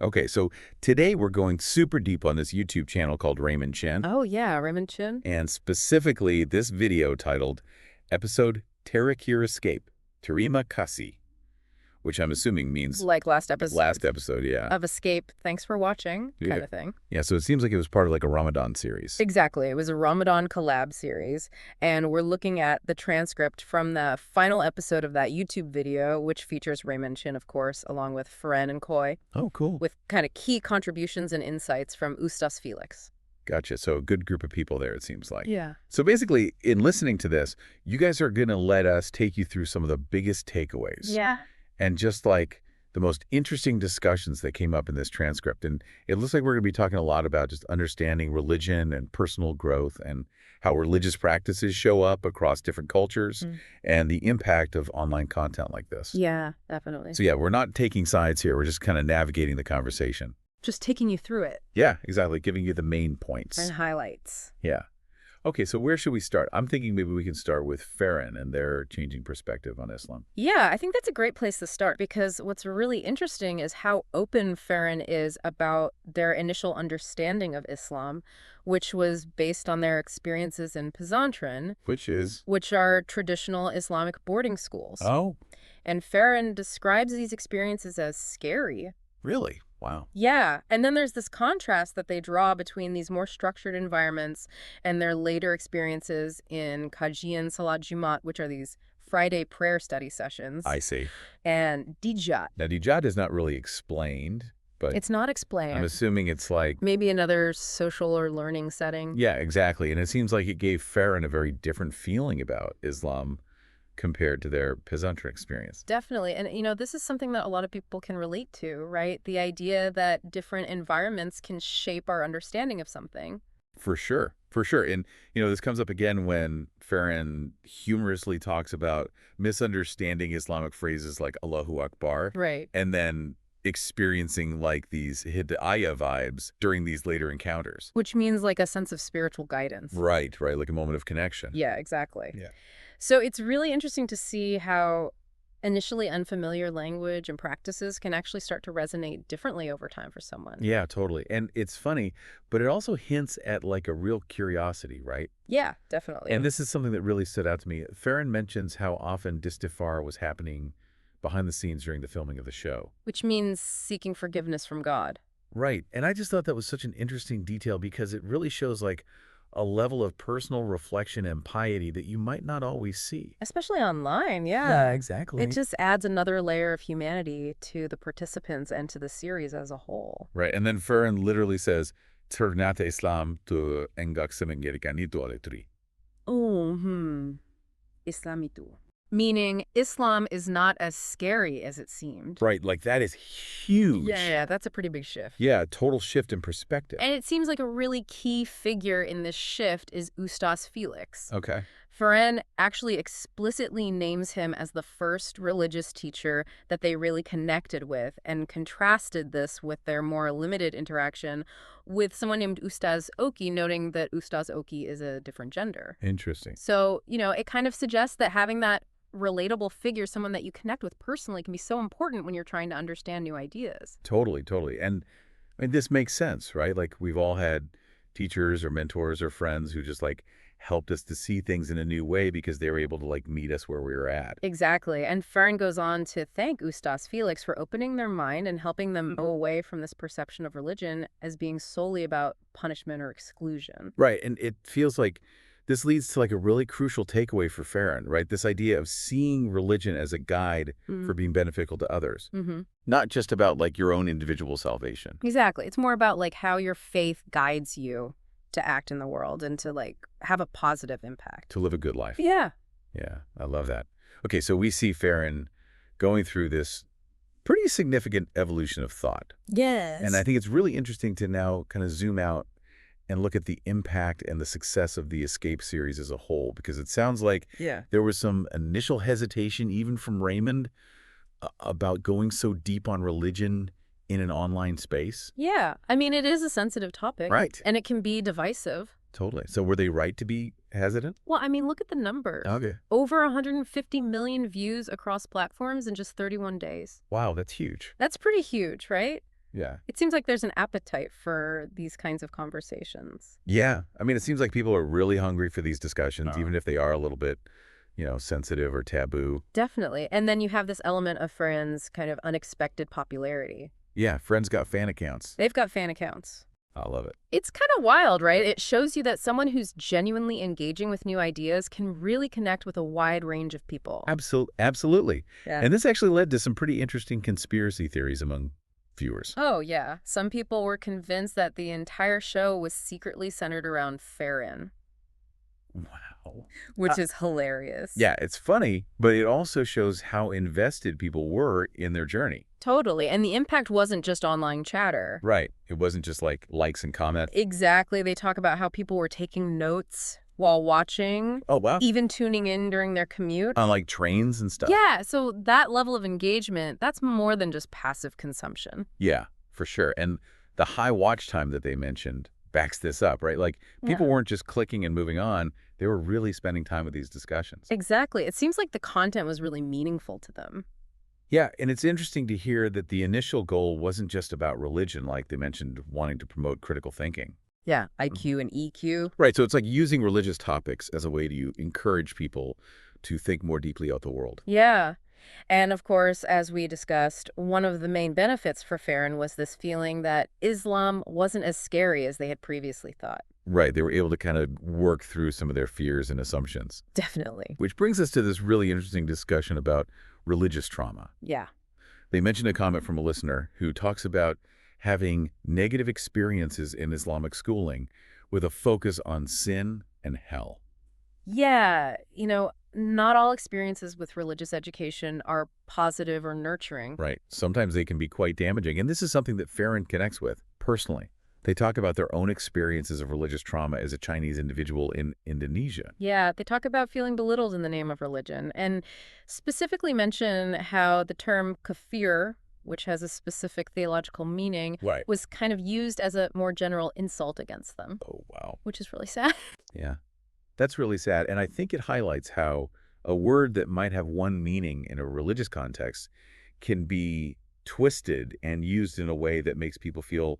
Okay, so today we're going super deep on this YouTube channel called Raymond Chen, Oh, yeah, Raymond Chin. and specifically this video titled Episode TERAKHIR Escape, TERIMA KASIH, which I'm assuming means Like last episode last episode, yeah. of Escape, thanks for watching, kind of thing. Yeah, so it seems like it was part of like a Ramadan series. Exactly. It was a Ramadan collab series, and we're looking at the transcript from the final episode of that YouTube video, which features Raymond Chin, of course, along with Feren and Koi, Oh, cool. with kind of key contributions and insights from Ustaz Felix. Gotcha. So a good group of people there, it seems like. Yeah. So basically, in listening to this, you guys are going to let us take you through some of the biggest takeaways. Yeah. And just like the most interesting discussions that came up in this transcript. And it looks like we're going to be talking a lot about just understanding religion and personal growth and how religious practices show up across different cultures and the impact of online content like this. Yeah, definitely. So yeah, we're not taking sides here. We're just kind of navigating the conversation. Just taking you through it. Yeah, exactly. Giving you the main points. And highlights. Yeah. Okay, so where should we start? I'm thinking maybe we can start with Feren and their changing perspective on Islam. Yeah, I think that's a great place to start because what's really interesting is how open Feren is about their initial understanding of Islam, which was based on their experiences in Pesantren, which are traditional Islamic boarding schools. Oh, And Feren describes these experiences as scary. really? Wow. Yeah, and then there's this contrast that they draw between these more structured environments and their later experiences in Kaji and Salat Jumat, which are these Friday prayer study sessions, I see. and Dijat. Now, Dijad is not really explained, but It's not explained. I'm assuming it's like, Maybe another social or learning setting. yeah, exactly. And it seems like it gave Feren a very different feeling about Islam compared to their Pesantren experience. Definitely. And, this is something that a lot of people can relate to, right? The idea that different environments can shape our understanding of something. For sure. For sure. And, this comes up again when Feren humorously talks about misunderstanding Islamic phrases like Allahu Akbar. Right. And then experiencing like these hidayah vibes during these later encounters. Which means like a sense of spiritual guidance. Right, like a moment of connection. Yeah, exactly. Yeah. So it's really interesting to see how initially unfamiliar language and practices can actually start to resonate differently over time for someone. Yeah, totally. And it's funny, but it also hints at like a real curiosity, right? Yeah, definitely. And this is something that really stood out to me. Feren mentions how often Distifar was happening behind the scenes during the filming of the show. Which means seeking forgiveness from God. Right. And I just thought that was such an interesting detail because it really shows like a level of personal reflection and piety that you might not always see. Especially online, yeah. Yeah, exactly. It just adds another layer of humanity to the participants and to the series as a whole. Right. And then Feren literally says, Ternate Islam to engak semengerikan itu aletri. Oh, Islamitu. Meaning Islam is not as scary as it seemed. Right. Like that is huge. Yeah, that's a pretty big shift. Yeah, a total shift in perspective. And it seems like a really key figure in this shift is Ustaz Felix. Okay. Feren actually explicitly names him as the first religious teacher that they really connected with and contrasted this with their more limited interaction with someone named Ustaz Oki, noting that Ustaz Oki is a different gender. Interesting. So, it kind of suggests that having that relatable figure, someone that you connect with personally, can be so important when you're trying to understand new ideas. Totally, totally. And I mean, this makes sense, right? Like we've all had teachers or mentors or friends who just like helped us to see things in a new way because they were able to like meet us where we were at. Exactly. And Feren goes on to thank Ustaz Felix for opening their mind and helping them go away from this perception of religion as being solely about punishment or exclusion. Right. And it feels like this leads to like a really crucial takeaway for Feren, right? This idea of seeing religion as a guide for being beneficial to others, not just about like your own individual salvation. Exactly. It's more about like how your faith guides you to act in the world and to like have a positive impact. To live a good life. Yeah. Yeah, I love that. Okay, so we see Feren going through this pretty significant evolution of thought. Yes. And I think it's really interesting to now kind of zoom out and look at the impact and the success of the Escape series as a whole, because it sounds like there was some initial hesitation, even from Raymond, about going so deep on religion in an online space. Yeah. I mean, it is a sensitive topic. Right. And it can be divisive. Totally. So were they right to be hesitant? Well, I mean, look at the numbers. Okay. Over 150 million views across platforms in just 31 days. Wow, that's huge. That's pretty huge, right? Yeah. It seems like there's an appetite for these kinds of conversations. Yeah. I mean, it seems like people are really hungry for these discussions, even if they are a little bit, sensitive or taboo. Definitely. And then you have this element of Farron's kind of unexpected popularity. Yeah, Friends got fan accounts. They've got fan accounts. I love it. It's kind of wild, right? It shows you that someone who's genuinely engaging with new ideas can really connect with a wide range of people. Absolutely. Yeah. And this actually led to some pretty interesting conspiracy theories among viewers. Oh, yeah. Some people were convinced that the entire show was secretly centered around Farron. Wow. Which is hilarious. Yeah, it's funny, but it also shows how invested people were in their journey. Totally. And the impact wasn't just online chatter. Right. It wasn't just like likes and comments. Exactly. They talk about how people were taking notes while watching. Oh, wow. Even tuning in during their commute. On like trains and stuff. Yeah. So that level of engagement, that's more than just passive consumption. Yeah, for sure. And the high watch time that they mentioned backs this up, right? Like people weren't just clicking and moving on. They were really spending time with these discussions. Exactly. It seems like the content was really meaningful to them. Yeah, and it's interesting to hear that the initial goal wasn't just about religion, like they mentioned wanting to promote critical thinking. Yeah, IQ and EQ. Right, so it's like using religious topics as a way to encourage people to think more deeply about the world. Yeah. And of course, as we discussed, one of the main benefits for Farron was this feeling that Islam wasn't as scary as they had previously thought. Right, they were able to kind of work through some of their fears and assumptions. Definitely. Which brings us to this really interesting discussion about religious trauma. Yeah. They mentioned a comment from a listener who talks about having negative experiences in Islamic schooling with a focus on sin and hell. Yeah. Not all experiences with religious education are positive or nurturing. Right. Sometimes they can be quite damaging. And this is something that Farron connects with personally. They talk about their own experiences of religious trauma as a Chinese individual in Indonesia. Yeah, they talk about feeling belittled in the name of religion and specifically mention how the term kafir, which has a specific theological meaning, was kind of used as a more general insult against them. Oh, wow. Which is really sad. Yeah, that's really sad. And I think it highlights how a word that might have one meaning in a religious context can be twisted and used in a way that makes people feel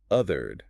othered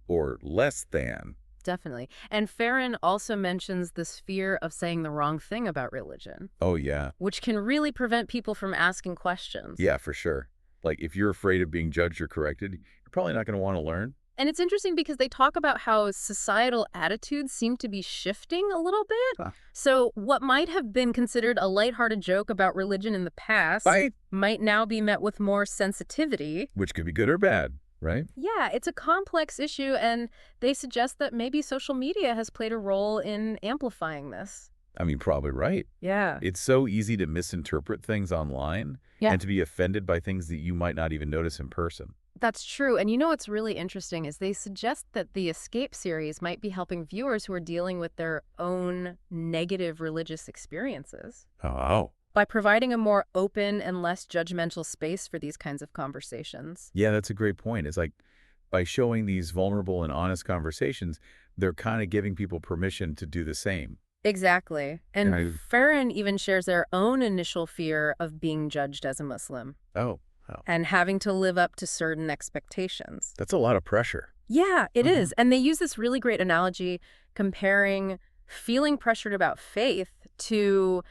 or less than. Definitely. And Farron also mentions this fear of saying the wrong thing about religion. Oh, yeah. Which can really prevent people from asking questions. Yeah, for sure. Like, if you're afraid of being judged or corrected, you're probably not going to want to learn. And it's interesting because they talk about how societal attitudes seem to be shifting a little bit. So what might have been considered a lighthearted joke about religion in the past might now be met with more sensitivity. Which could be good or bad. Right? Yeah, it's a complex issue, and they suggest that maybe social media has played a role in amplifying this. I mean, probably right. Yeah. It's so easy to misinterpret things online and to be offended by things that you might not even notice in person. That's true. And what's really interesting is they suggest that the Escape series might be helping viewers who are dealing with their own negative religious experiences. Oh. By providing a more open and less judgmental space for these kinds of conversations. Yeah, that's a great point. It's like by showing these vulnerable and honest conversations, they're kind of giving people permission to do the same. Exactly. And Farron even shares their own initial fear of being judged as a Muslim. Oh. And having to live up to certain expectations. That's a lot of pressure. Yeah, it is. And they use this really great analogy comparing feeling pressured about faith to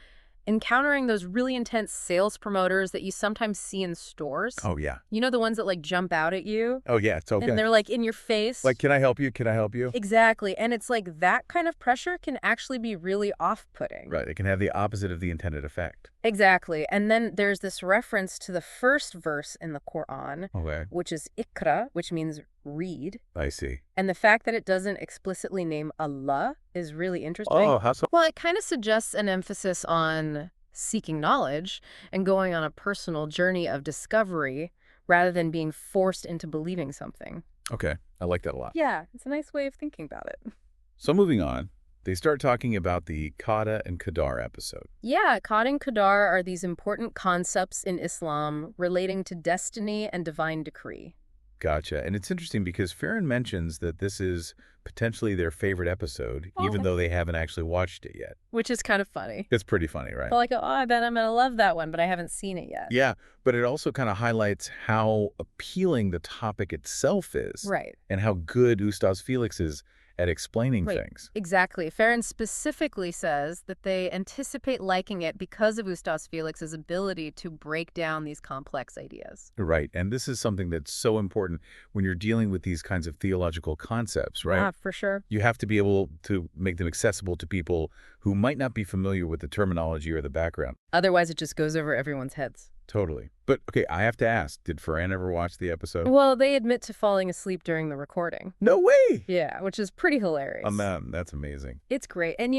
encountering those really intense sales promoters that you sometimes see in stores. Oh, yeah. The ones that jump out at you. Oh, yeah. It's okay. And they're in your face. Like, can I help you? Can I help you? Exactly. And it's like that kind of pressure can actually be really off-putting. Right. It can have the opposite of the intended effect. Exactly. And then there's this reference to the first verse in the Quran, which is Iqra, which means read. I see. And the fact that it doesn't explicitly name Allah is really interesting. Oh, how so? Well, it kind of suggests an emphasis on seeking knowledge and going on a personal journey of discovery rather than being forced into believing something. Okay. I like that a lot. Yeah, it's a nice way of thinking about it. So moving on, they start talking about the Qada and Qadar episode. Yeah, Qada and Qadar are these important concepts in Islam relating to destiny and divine decree. Gotcha. And it's interesting because Farron mentions that this is potentially their favorite episode, even Okay. though they haven't actually watched it yet. Which is kind of funny. It's pretty funny, right? But like, oh, I bet I'm going to love that one, but I haven't seen it yet. Yeah, but it also kind of highlights how appealing the topic itself is. Right. And how good Ustaz Felix is at explaining things. Exactly. Farron specifically says that they anticipate liking it because of Ustaz Felix's ability to break down these complex ideas. Right. And this is something that's so important when you're dealing with these kinds of theological concepts, right? For sure. You have to be able to make them accessible to people who might not be familiar with the terminology or the background. Otherwise, it just goes over everyone's heads. Totally. But, okay, I have to ask, did Farhan ever watch the episode? Well, they admit to falling asleep during the recording. No way! Yeah, which is pretty hilarious. Oh, man, that's amazing. It's great. And,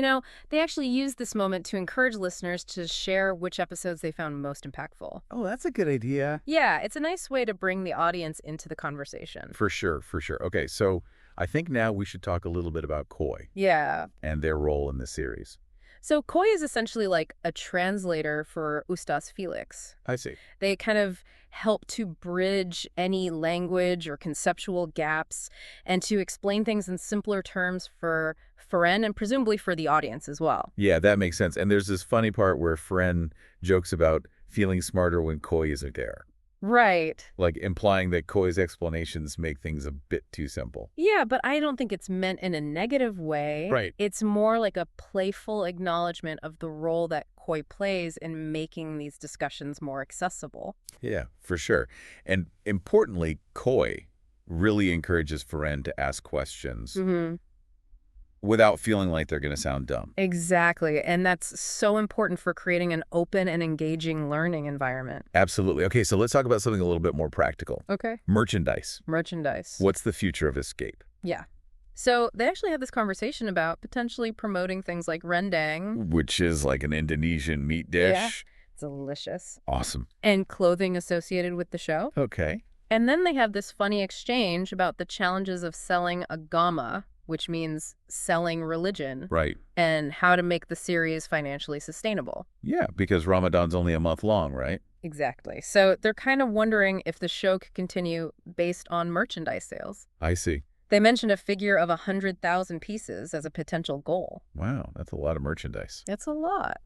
they actually used this moment to encourage listeners to share which episodes they found most impactful. Oh, that's a good idea. Yeah, it's a nice way to bring the audience into the conversation. For sure, for sure. Okay, so I think now we should talk a little bit about Koi. Yeah. And their role in the series. So Koi is essentially like a translator for Ustaz Felix. I see. They kind of help to bridge any language or conceptual gaps and to explain things in simpler terms for Farhan and presumably for the audience as well. Yeah, that makes sense. And there's this funny part where Farhan jokes about feeling smarter when Koi isn't there. Right. Like implying that Koi's explanations make things a bit too simple. Yeah, but I don't think it's meant in a negative way. Right. It's more like a playful acknowledgement of the role that Koi plays in making these discussions more accessible. Yeah, for sure. And importantly, Koi really encourages Farhan to ask questions without feeling like they're going to sound dumb. Exactly. And that's so important for creating an open and engaging learning environment. Absolutely. Okay, so let's talk about something a little bit more practical. Okay. Merchandise. Merchandise. What's the future of Escape? Yeah. So they actually have this conversation about potentially promoting things like rendang. Which is like an Indonesian meat dish. Yeah. Delicious. Awesome. And clothing associated with the show. Okay. And then they have this funny exchange about the challenges of selling agama, which means selling religion. Right. And how to make the series financially sustainable. Yeah, because Ramadan's only a month long, right? Exactly. So they're kind of wondering if the show could continue based on merchandise sales. I see. They mentioned a figure of 100,000 pieces as a potential goal. Wow, that's a lot of merchandise. That's a lot.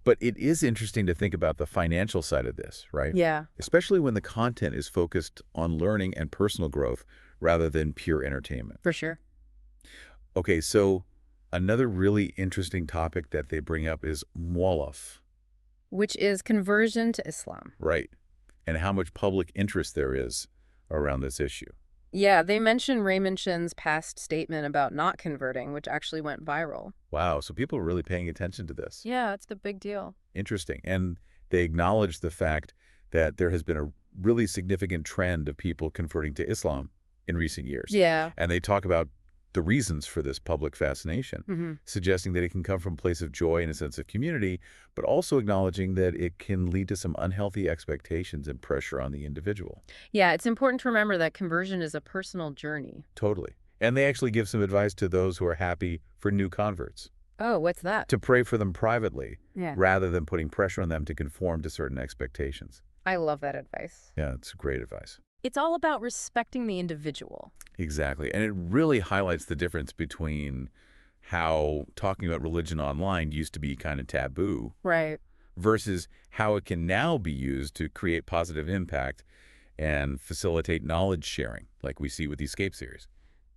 But it is interesting to think about the financial side of this, right? Yeah. Especially when the content is focused on learning and personal growth rather than pure entertainment. For sure. Okay, so another really interesting topic that they bring up is mu'alaf. Which is conversion to Islam. Right. And how much public interest there is around this issue. Yeah, they mention Raymond Chin's past statement about not converting, which actually went viral. Wow, so people are really paying attention to this. Yeah, it's the big deal. Interesting. And they acknowledge the fact that there has been a really significant trend of people converting to Islam in recent years. Yeah. And they talk about the reasons for this public fascination, suggesting that it can come from a place of joy and a sense of community, but also acknowledging that it can lead to some unhealthy expectations and pressure on the individual. Yeah, it's important to remember that conversion is a personal journey. Totally. And they actually give some advice to those who are happy for new converts. Oh, what's that? To pray for them privately, Yeah. rather than putting pressure on them to conform to certain expectations. I love that advice. Yeah, it's great advice. It's all about respecting the individual. Exactly. And it really highlights the difference between how talking about religion online used to be kind of taboo. Right. Versus how it can now be used to create positive impact and facilitate knowledge sharing, like we see with the Escape series.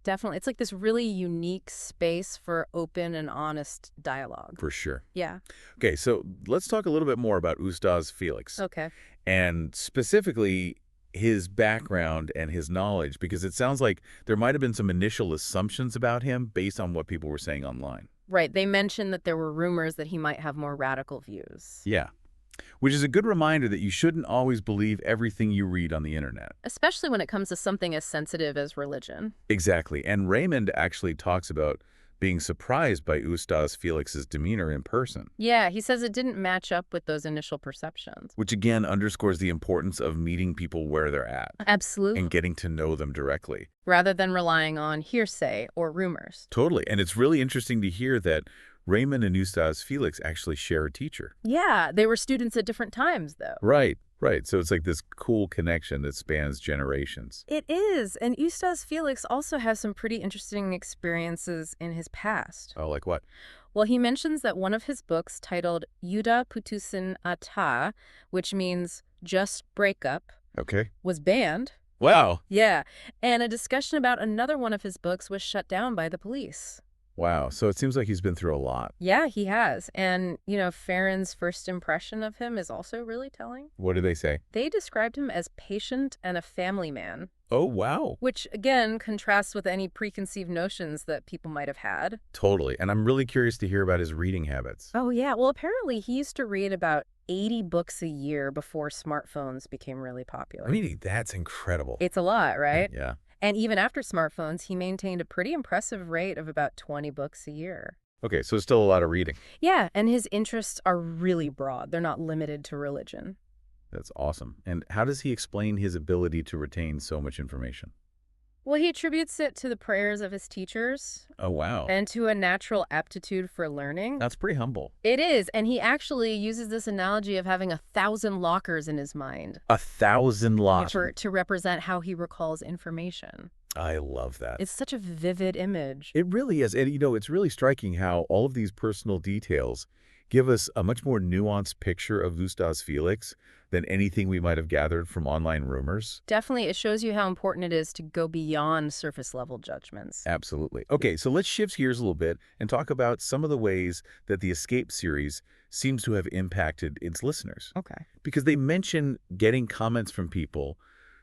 Definitely. It's like this really unique space for open and honest dialogue. For sure. Yeah. Okay, so let's talk a little bit more about Ustaz Felix. Okay. And specifically his background and his knowledge, because it sounds like there might have been some initial assumptions about him based on what people were saying online. Right. They mentioned that there were rumors that he might have more radical views. Yeah. Which is a good reminder that you shouldn't always believe everything you read on the internet. Especially when it comes to something as sensitive as religion. Exactly. And Raymond actually talks about being surprised by Ustaz Felix's demeanor in person. Yeah, he says it didn't match up with those initial perceptions. Which again underscores the importance of meeting people where they're at. Absolutely. And getting to know them directly. Rather than relying on hearsay or rumors. Totally. And it's really interesting to hear that Raymond and Ustaz Felix actually share a teacher. Yeah, they were students at different times, though. Right. Right, so it's like this cool connection that spans generations. It is, and Eustace Felix also has some pretty interesting experiences in his past. Oh, like what? Well, he mentions that one of his books, titled Yuda Putusin Ata, which means just breakup, Okay. was banned. Wow. Yeah, and a discussion about another one of his books was shut down by the police. Wow, so it seems like he's been through a lot. Yeah, he has. And, Farron's first impression of him is also really telling. What do they say? They described him as patient and a family man, Oh, wow. which, again, contrasts with any preconceived notions that people might have had. Totally, and I'm really curious to hear about his reading habits. Oh, yeah. Well, apparently he used to read about 80 books a year before smartphones became really popular. I mean, that's incredible. It's a lot, right? Yeah. And even after smartphones, he maintained a pretty impressive rate of about 20 books a year. Okay, so still a lot of reading. Yeah, and his interests are really broad. They're not limited to religion. That's awesome. And how does he explain his ability to retain so much information? Well, he attributes it to the prayers of his teachers Oh, wow. and to a natural aptitude for learning. That's pretty humble. It is, and he actually uses this analogy of having 1,000 lockers in his mind 1,000 lots. to represent how he recalls information. I love that. It's such a vivid image. It really is. And, it's really striking how all of these personal details give us a much more nuanced picture of Eustace Felix than anything we might have gathered from online rumors. Definitely, it shows you how important it is to go beyond surface-level judgments. Absolutely. Okay, so let's shift gears a little bit and talk about some of the ways that the Escape series seems to have impacted its listeners. Okay. Because they mention getting comments from people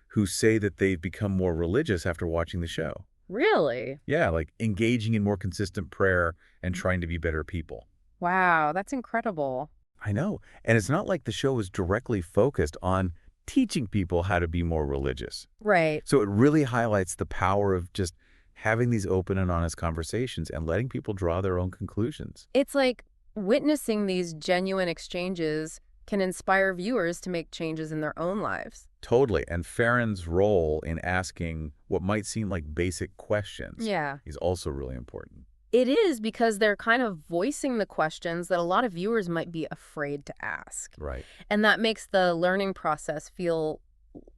who say that they've become more religious after watching the show. Really? Yeah, like engaging in more consistent prayer and trying to be better people. Wow, that's incredible. I know. And it's not like the show is directly focused on teaching people how to be more religious. Right. So it really highlights the power of just having these open and honest conversations and letting people draw their own conclusions. It's like witnessing these genuine exchanges can inspire viewers to make changes in their own lives. Totally. And Farron's role in asking what might seem like basic questions is also really important. It is, because they're kind of voicing the questions that a lot of viewers might be afraid to ask. Right. And that makes the learning process feel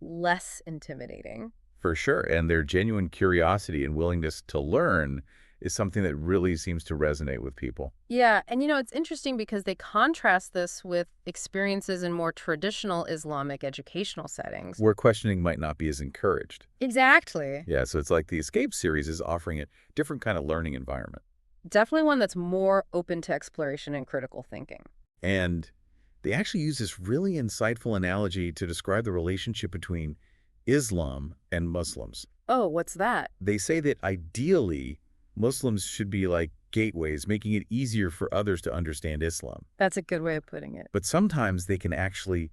less intimidating. For sure. And their genuine curiosity and willingness to learn is something that really seems to resonate with people. Yeah, and it's interesting because they contrast this with experiences in more traditional Islamic educational settings. Where questioning might not be as encouraged. Exactly. Yeah, so it's like the Escape series is offering a different kind of learning environment. Definitely one that's more open to exploration and critical thinking. And they actually use this really insightful analogy to describe the relationship between Islam and Muslims. Oh, what's that? They say that ideally, Muslims should be like gateways, making it easier for others to understand Islam. That's a good way of putting it. But sometimes they can actually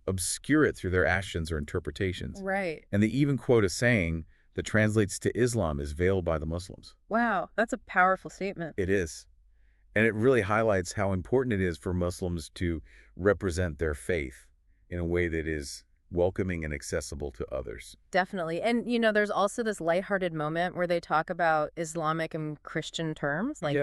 obscure it through their actions or interpretations. Right. And they even quote a saying that translates to Islam is veiled by the Muslims. Wow, that's a powerful statement. It is. And it really highlights how important it is for Muslims to represent their faith in a way that is welcoming and accessible to others. Definitely. And, there's also this lighthearted moment where they talk about Islamic and Christian terms, like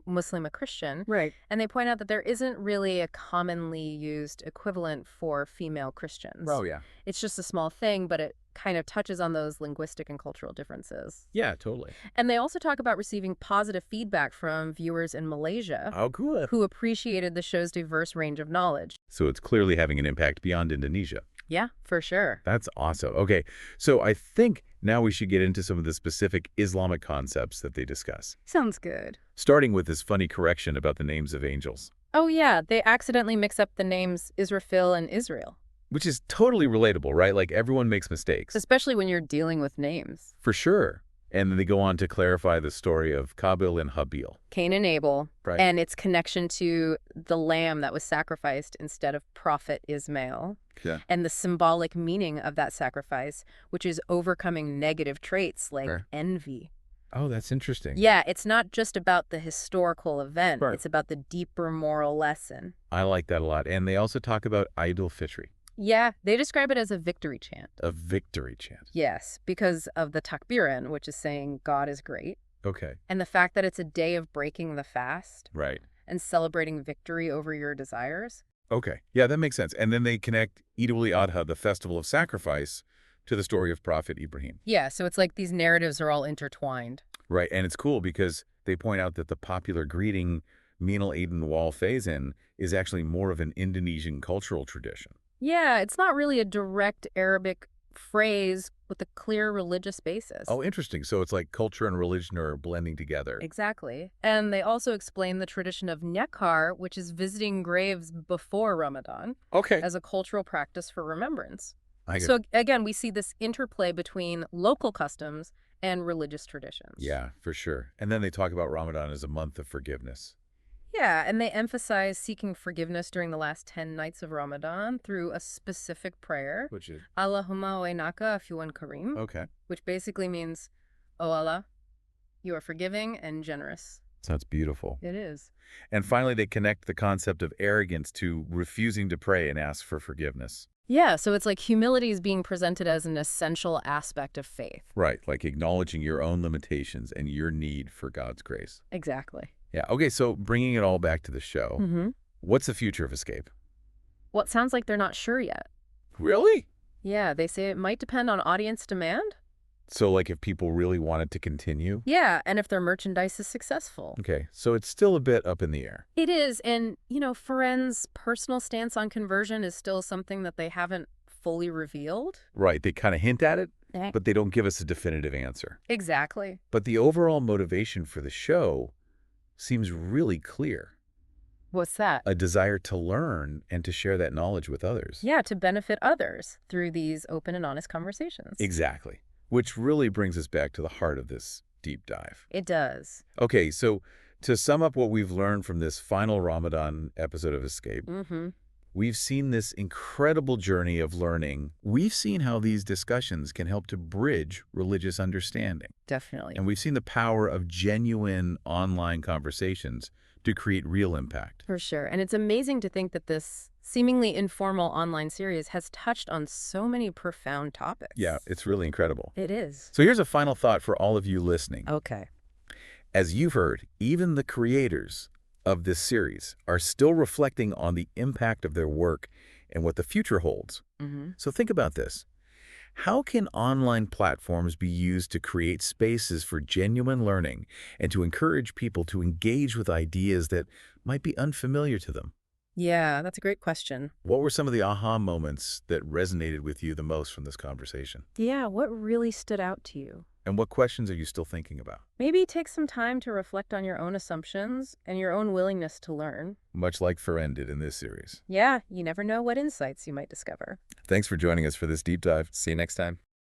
Muslim a Christian. Right. And they point out that there isn't really a commonly used equivalent for female Christians. Oh, yeah. It's just a small thing, but it kind of touches on those linguistic and cultural differences. Yeah, totally. And they also talk about receiving positive feedback from viewers in Malaysia. Oh, cool. Who appreciated the show's diverse range of knowledge. So it's clearly having an impact beyond Indonesia. Yeah, for sure. That's awesome. Okay, so I think now we should get into some of the specific Islamic concepts that they discuss. Sounds good. Starting with this funny correction about the names of angels. Oh, yeah. They accidentally mix up the names Israfil and Israel. Which is totally relatable, right? Like everyone makes mistakes. Especially when you're dealing with names. For sure. And then they go on to clarify the story of Qabil and Habil. Cain and Abel. Right. And its connection to the lamb that was sacrificed instead of prophet Ismail. Yeah. And the symbolic meaning of that sacrifice, which is overcoming negative traits like envy. Oh, that's interesting. Yeah, it's not just about the historical event. Right. It's about the deeper moral lesson. I like that a lot. And they also talk about Eid al-Fitr. Yeah, they describe it as a victory chant. A victory chant. Yes, because of the takbiran, which is saying God is great. Okay. And the fact that it's a day of breaking the fast. Right. And celebrating victory over your desires. Okay. Yeah, that makes sense. And then they connect Eid al-Adha, the festival of sacrifice, to the story of Prophet Ibrahim. Yeah, so it's like these narratives are all intertwined. Right. And it's cool because they point out that the popular greeting, Minal Aidin wal Faizin, is actually more of an Indonesian cultural tradition. Yeah, it's not really a direct Arabic phrase with a clear religious basis. Oh, interesting. So it's like culture and religion are blending together. Exactly. And they also explain the tradition of Nekkar, which is visiting graves before Ramadan, Okay. as a cultural practice for remembrance. I get So again, we see this interplay between local customs and religious traditions. Yeah, for sure. And then they talk about Ramadan as a month of forgiveness. Yeah, and they emphasize seeking forgiveness during the last 10 nights of Ramadan through a specific prayer, Which is, Allahumma wa inaka afuwan kareem, okay. which basically means, "Oh Allah, you are forgiving and generous." Sounds beautiful. It is. And finally, they connect the concept of arrogance to refusing to pray and ask for forgiveness. Yeah, so it's like humility is being presented as an essential aspect of faith. Right, like acknowledging your own limitations and your need for God's grace. Exactly. Yeah, okay, so bringing it all back to the show, Mm-hmm. what's the future of Escape? Well, it sounds like they're not sure yet. Really? Yeah, they say it might depend on audience demand. So, like, if people really wanted to continue? Yeah, and if their merchandise is successful. Okay, so it's still a bit up in the air. It is, and, Feren's personal stance on conversion is still something that they haven't fully revealed. Right, they kind of hint at it, Eh. but they don't give us a definitive answer. Exactly. But the overall motivation for the show seems really clear. What's that? A desire to learn and to share that knowledge with others. Yeah, to benefit others through these open and honest conversations. Exactly. Which really brings us back to the heart of this deep dive. It does. Okay, so to sum up what we've learned from this final Ramadan episode of Escape, Mm-hmm. we've seen this incredible journey of learning. We've seen how these discussions can help to bridge religious understanding. Definitely. And we've seen the power of genuine online conversations to create real impact. For sure. And it's amazing to think that this seemingly informal online series has touched on so many profound topics. Yeah, it's really incredible. It is. So here's a final thought for all of you listening. Okay. As you've heard, even the creators of this series are still reflecting on the impact of their work and what the future holds. Mm-hmm. So think about this. How can online platforms be used to create spaces for genuine learning and to encourage people to engage with ideas that might be unfamiliar to them? Yeah, that's a great question. What were some of the aha moments that resonated with you the most from this conversation? Yeah, what really stood out to you? And what questions are you still thinking about? Maybe take some time to reflect on your own assumptions and your own willingness to learn. Much like Feren did in this series. Yeah, you never know what insights you might discover. Thanks for joining us for this deep dive. See you next time.